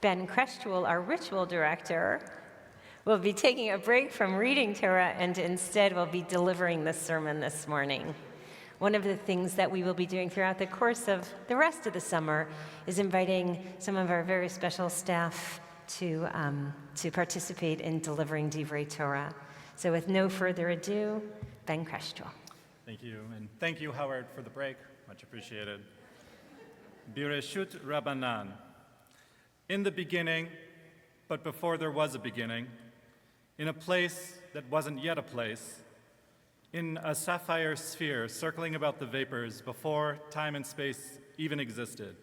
Ben Kreshtol, our ritual director, will be taking a break from reading Torah and instead will be delivering the sermon this morning. One of the things that we will be doing throughout the course of the rest of the summer is inviting some of our very special staff to participate in delivering Divrei Torah. So with no further ado, Ben Kreshtol. Thank you, and thank you, Howard, for the break. Much appreciated. Bireshut Rabbanan. In the beginning, but before there was a beginning, in a place that wasn't yet a place, in a sapphire sphere circling about the vapors before time and space even existed,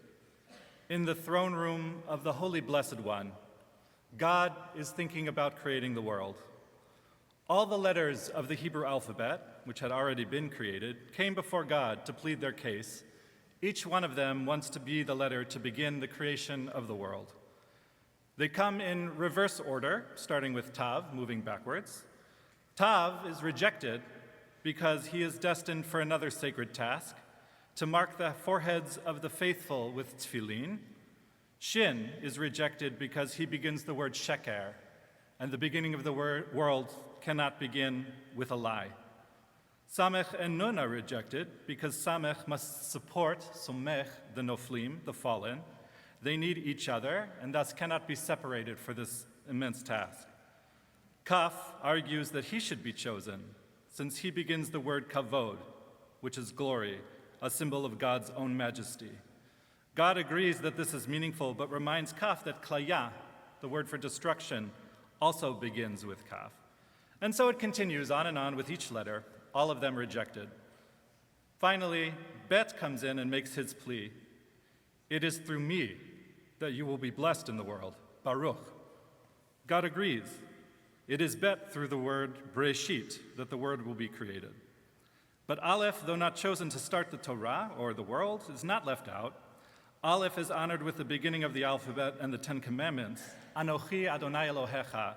in the throne room of the Holy Blessed One, God is thinking about creating the world. All the letters of the Hebrew alphabet, which had already been created, came before God to plead their case. Each one of them wants to be the letter to begin the creation of the world. They come in reverse order, starting with Tav, moving backwards. Tav is rejected because he is destined for another sacred task, to mark the foreheads of the faithful with tefillin. Shin is rejected because he begins the word sheker, and the beginning of the world cannot begin with a lie. Samech and Nun are rejected because Samech must support Somech, the Noflim, the fallen. They need each other and thus cannot be separated for this immense task. Kaf argues that he should be chosen since he begins the word kavod, which is glory, a symbol of God's own majesty. God agrees that this is meaningful, but reminds Kaf that klaya, the word for destruction, also begins with Kaf. And so it continues on and on with each letter, all of them rejected. Finally, Bet comes in and makes his plea. It is through me that you will be blessed in the world, Baruch. God agrees. It is Bet through the word Breshit that the word will be created. But Aleph, though not chosen to start the Torah, or the world, is not left out. Aleph is honored with the beginning of the alphabet and the Ten Commandments. Anochi Adonai Elohecha,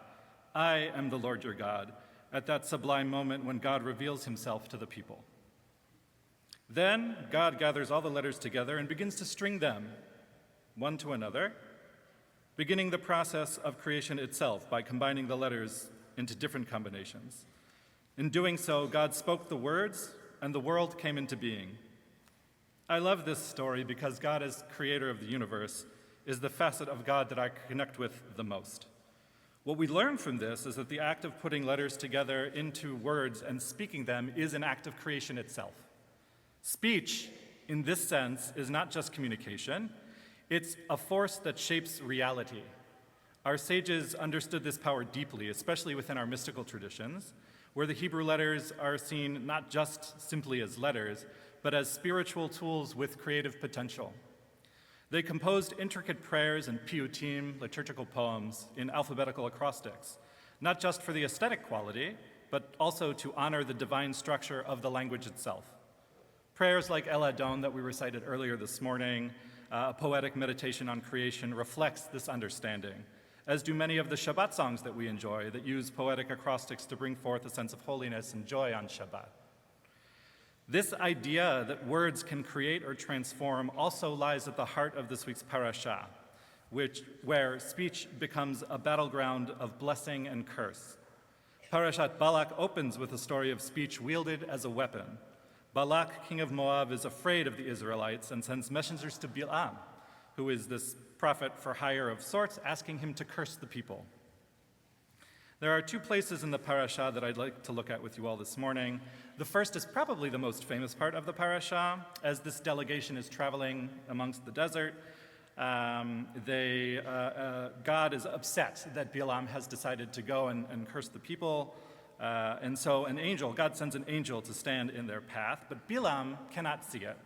I am the Lord your God, at that sublime moment when God reveals himself to the people. Then God gathers all the letters together and begins to string them, one to another, beginning the process of creation itself by combining the letters into different combinations. In doing so, God spoke the words, and the world came into being. I love this story because God, as creator of the universe, is the facet of God that I connect with the most. What we learn from this is that the act of putting letters together into words and speaking them is an act of creation itself. Speech, in this sense, is not just communication. It's a force that shapes reality. Our sages understood this power deeply, especially within our mystical traditions, where the Hebrew letters are seen not just simply as letters, but as spiritual tools with creative potential. They composed intricate prayers and piyutim, liturgical poems, in alphabetical acrostics, not just for the aesthetic quality, but also to honor the divine structure of the language itself. Prayers like El Adon that we recited earlier this morning, a poetic meditation on creation, reflects this understanding, as do many of the Shabbat songs that we enjoy that use poetic acrostics to bring forth a sense of holiness and joy on Shabbat. This idea that words can create or transform also lies at the heart of this week's parasha, where speech becomes a battleground of blessing and curse. Parashat Balak opens with a story of speech wielded as a weapon. Balak, king of Moab, is afraid of the Israelites and sends messengers to Bilam, who is this prophet for hire of sorts, asking him to curse the people. There are two places in the parasha that I'd like to look at with you all this morning. The first is probably the most famous part of the parasha. As this delegation is traveling amongst the desert, God is upset that Bilam has decided to go and curse the people. And so God sends an angel to stand in their path, but Bilam cannot see it.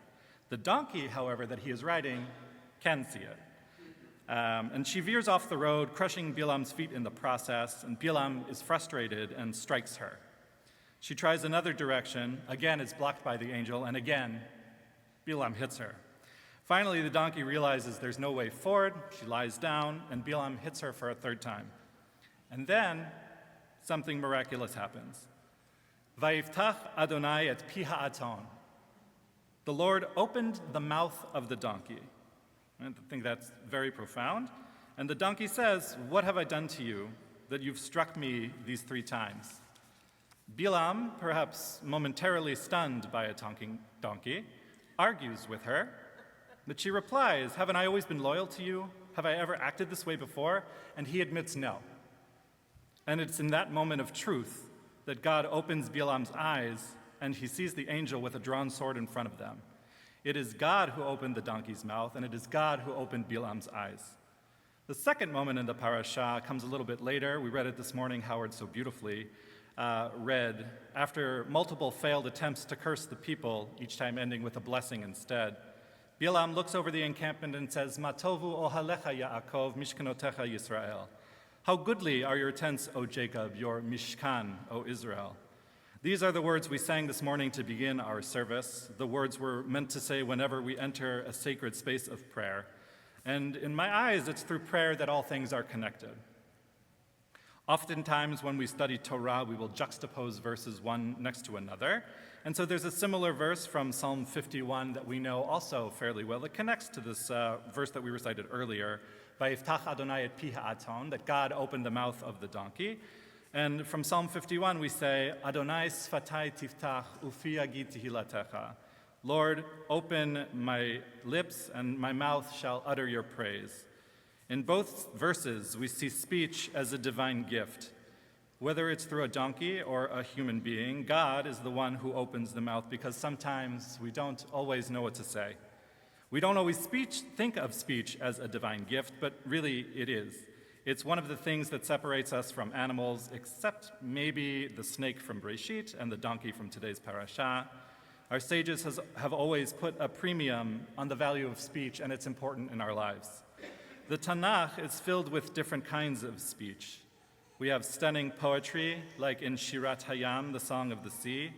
The donkey, however, that he is riding can see it. And she veers off the road, crushing Bilam's feet in the process, and Bilam is frustrated and strikes her. She tries another direction, again is blocked by the angel, and again, Bilam hits her. Finally, the donkey realizes there's no way forward, she lies down, and Bilam hits her for a third time. And then, something miraculous happens. Vayiftach Adonai et pi ha'aton. The Lord opened the mouth of the donkey. I think that's very profound. And the donkey says, "What have I done to you that you've struck me these 3 times?" Bilam, perhaps momentarily stunned by a talking donkey, argues with her, but she replies, "Haven't I always been loyal to you? Have I ever acted this way before?" And he admits no. And it's in that moment of truth that God opens Bilam's eyes and he sees the angel with a drawn sword in front of them. It is God who opened the donkey's mouth, and it is God who opened Bilam's eyes. The second moment in the parasha comes a little bit later. We read it this morning, Howard so beautifully read, after multiple failed attempts to curse the people, each time ending with a blessing instead. Bilam looks over the encampment and says, "Ma tovu ohalecha Yaakov, mishkanotecha Yisrael." How goodly are your tents, O Jacob, your mishkan, O Israel. These are the words we sang this morning to begin our service, the words we're meant to say whenever we enter a sacred space of prayer. And in my eyes, it's through prayer that all things are connected. Oftentimes when we study Torah, we will juxtapose verses one next to another. And so there's a similar verse from Psalm 51 that we know also fairly well that connects to this verse that we recited earlier, Vayiftach Adonai et pi ha'aton, that God opened the mouth of the donkey. And from Psalm 51 we say, Adonai sfatai tiftach ufi yagid tehilatecha. Lord, open my lips and my mouth shall utter your praise. In both verses, we see speech as a divine gift. Whether it's through a donkey or a human being, God is the one who opens the mouth because sometimes we don't always know what to say. We don't always think of speech as a divine gift, but really it is. It's one of the things that separates us from animals, except maybe the snake from Breshit and the donkey from today's parasha. Our sages have always put a premium on the value of speech, and it's important in our lives. The Tanakh is filled with different kinds of speech. We have stunning poetry, like in Shirat Hayam, the Song of the Sea.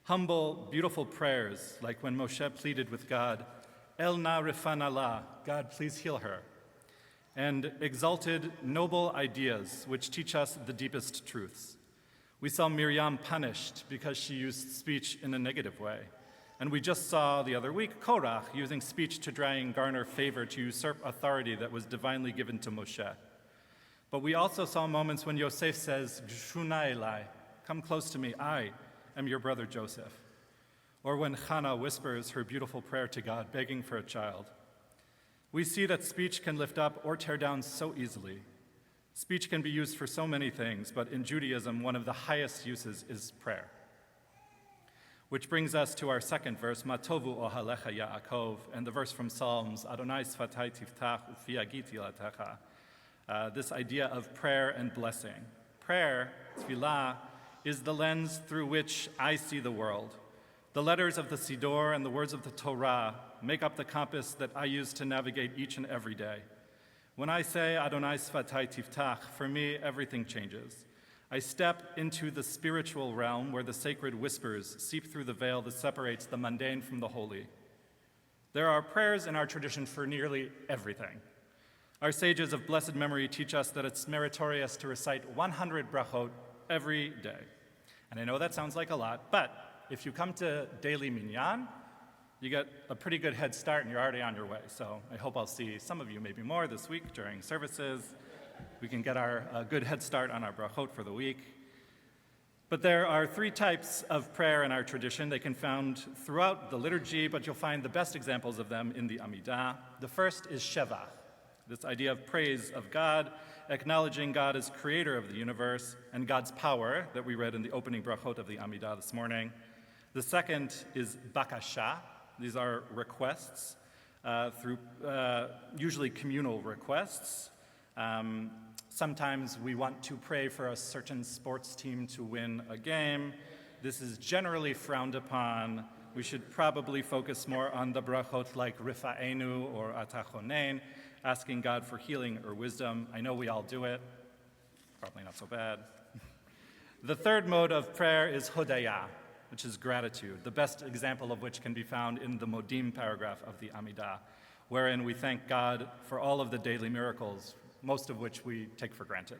Humble, beautiful prayers, like when Moshe pleaded with God, El na refanala, God, please heal her. And exalted, noble ideas, which teach us the deepest truths. We saw Miriam punished because she used speech in a negative way. And we just saw the other week Korach using speech to try and garner favor, to usurp authority that was divinely given to Moshe. But we also saw moments when Yosef says, Shuna elai, come close to me, I am your brother Joseph. Or when Hannah whispers her beautiful prayer to God, begging for a child. We see that speech can lift up or tear down so easily. Speech can be used for so many things, but in Judaism, one of the highest uses is prayer. Which brings us to our second verse, Ma tovu ohalecha Yaakov, and the verse from Psalms, Adonai sfatai tiftach ufi yagid tehilatecha. This idea of prayer and blessing. Prayer, tefillah, is the lens through which I see the world. The letters of the Siddur and the words of the Torah make up the compass that I use to navigate each and every day. When I say Adonai sfatai tiftach, for me, everything changes. I step into the spiritual realm where the sacred whispers seep through the veil that separates the mundane from the holy. There are prayers in our tradition for nearly everything. Our sages of blessed memory teach us that it's meritorious to recite 100 brachot every day. And I know that sounds like a lot, but if you come to daily minyan, you get a pretty good head start and you're already on your way. So I hope I'll see some of you, maybe more, this week during services. We can get our good head start on our brachot for the week. But there are 3 types of prayer in our tradition. They can be found throughout the liturgy, but you'll find the best examples of them in the Amidah. The first is Shevach, this idea of praise of God, acknowledging God as creator of the universe and God's power that we read in the opening brachot of the Amidah this morning. The second is Bakasha. These are requests, through usually communal requests. Sometimes we want to pray for a certain sports team to win a game. This is generally frowned upon. We should probably focus more on the brachot like Rifa'enu or Atachonein, asking God for healing or wisdom. I know we all do it. Probably not so bad. The third mode of prayer is Hodaya, which is gratitude, the best example of which can be found in the Modim paragraph of the Amidah, wherein we thank God for all of the daily miracles, most of which we take for granted.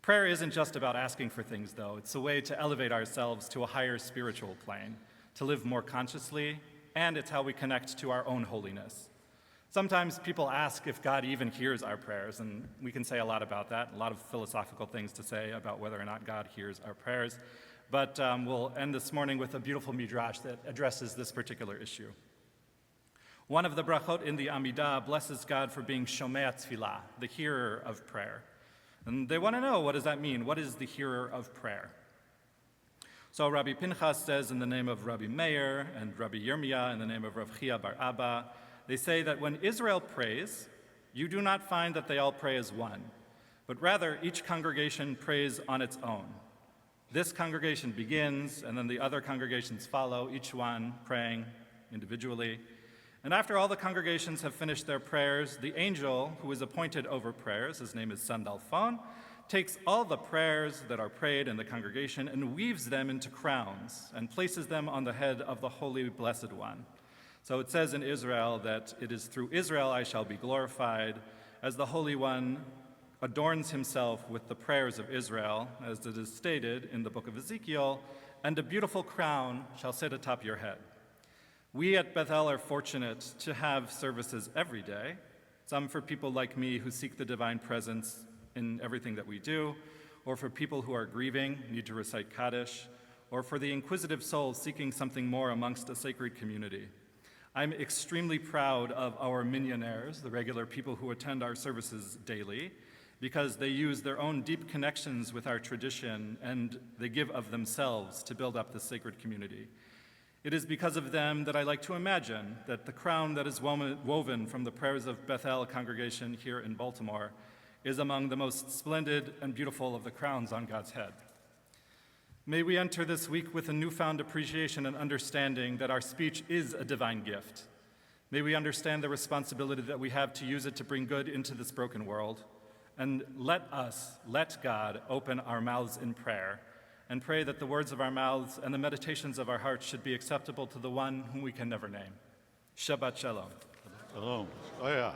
Prayer isn't just about asking for things, though. It's a way to elevate ourselves to a higher spiritual plane, to live more consciously, and it's how we connect to our own holiness. Sometimes people ask if God even hears our prayers, and we can say a lot about that, a lot of philosophical things to say about whether or not God hears our prayers. But we'll end this morning with a beautiful midrash that addresses this particular issue. One of the brachot in the Amidah blesses God for being shomea tefillah, the hearer of prayer. And they want to know, what does that mean? What is the hearer of prayer? So Rabbi Pinchas says in the name of Rabbi Meir and Rabbi Yirmiyah in the name of Rav Chia bar Abba, they say that when Israel prays, you do not find that they all pray as one, but rather each congregation prays on its own. This congregation begins, and then the other congregations follow, each one praying individually. And after all the congregations have finished their prayers, the angel who is appointed over prayers, his name is Sandalphon, takes all the prayers that are prayed in the congregation and weaves them into crowns and places them on the head of the Holy Blessed One. So it says in Israel that it is through Israel I shall be glorified, as the Holy One adorns himself with the prayers of Israel, as it is stated in the book of Ezekiel, and a beautiful crown shall sit atop your head. We at Beth El are fortunate to have services every day, some for people like me who seek the divine presence in everything that we do, or for people who are grieving, need to recite Kaddish, or for the inquisitive soul seeking something more amongst a sacred community. I'm extremely proud of our minyanaires, the regular people who attend our services daily, because they use their own deep connections with our tradition and they give of themselves to build up the sacred community. It is because of them that I like to imagine that the crown that is woven from the prayers of Beth El Congregation here in Baltimore is among the most splendid and beautiful of the crowns on God's head. May we enter this week with a newfound appreciation and understanding that our speech is a divine gift. May we understand the responsibility that we have to use it to bring good into this broken world. And let God open our mouths in prayer and pray that the words of our mouths and the meditations of our hearts should be acceptable to the one whom we can never name. Shabbat shalom. Shalom. Oh, yeah.